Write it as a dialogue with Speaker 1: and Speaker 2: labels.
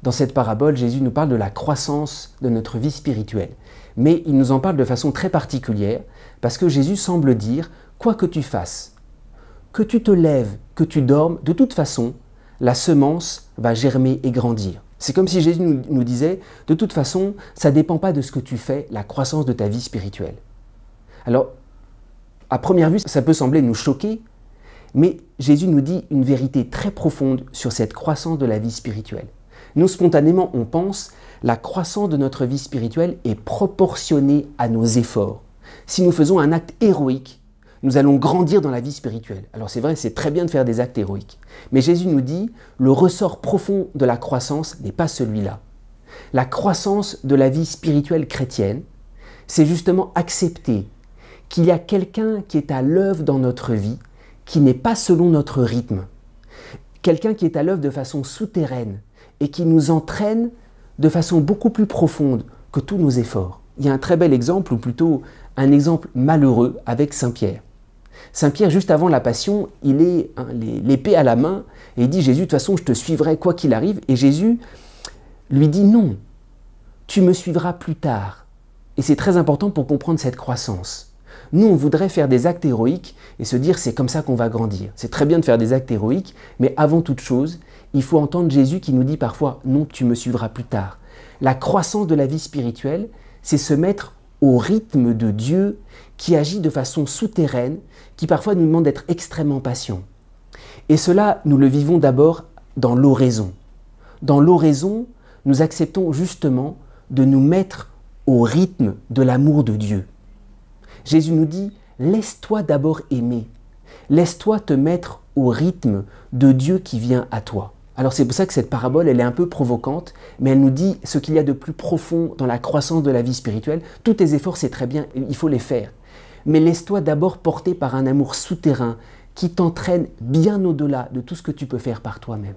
Speaker 1: Dans cette parabole, Jésus nous parle de la croissance de notre vie spirituelle. Mais il nous en parle de façon très particulière parce que Jésus semble dire « Quoi que tu fasses, que tu te lèves, que tu dormes, de toute façon, la semence va germer et grandir. » C'est comme si Jésus nous disait « De toute façon, ça ne dépend pas de ce que tu fais, la croissance de ta vie spirituelle. » Alors, à première vue, ça peut sembler nous choquer, mais Jésus nous dit une vérité très profonde sur cette croissance de la vie spirituelle. Nous, spontanément, on pense la croissance de notre vie spirituelle est proportionnée à nos efforts. Si nous faisons un acte héroïque, nous allons grandir dans la vie spirituelle. Alors c'est vrai, c'est très bien de faire des actes héroïques. Mais Jésus nous dit, le ressort profond de la croissance n'est pas celui-là. La croissance de la vie spirituelle chrétienne, c'est justement accepter qu'il y a quelqu'un qui est à l'œuvre dans notre vie, qui n'est pas selon notre rythme. Quelqu'un qui est à l'œuvre de façon souterraine et qui nous entraîne de façon beaucoup plus profonde que tous nos efforts. Il y a un très bel exemple, ou plutôt un exemple malheureux avec Saint Pierre. Saint Pierre, juste avant la Passion, il est l'épée à la main et il dit « Jésus, de toute façon, je te suivrai quoi qu'il arrive. » Et Jésus lui dit « Non, tu me suivras plus tard. » Et c'est très important pour comprendre cette croissance. Nous, on voudrait faire des actes héroïques et se dire « c'est comme ça qu'on va grandir ». C'est très bien de faire des actes héroïques, mais avant toute chose, il faut entendre Jésus qui nous dit parfois « non, tu me suivras plus tard ». La croissance de la vie spirituelle, c'est se mettre au rythme de Dieu qui agit de façon souterraine, qui parfois nous demande d'être extrêmement patient. Et cela, nous le vivons d'abord dans l'oraison. Dans l'oraison, nous acceptons justement de nous mettre au rythme de l'amour de Dieu. Jésus nous dit « laisse-toi d'abord aimer, laisse-toi te mettre au rythme de Dieu qui vient à toi ». Alors c'est pour ça que cette parabole, elle est un peu provocante, mais elle nous dit ce qu'il y a de plus profond dans la croissance de la vie spirituelle. Tous tes efforts, c'est très bien, il faut les faire. Mais laisse-toi d'abord porter par un amour souterrain qui t'entraîne bien au-delà de tout ce que tu peux faire par toi-même.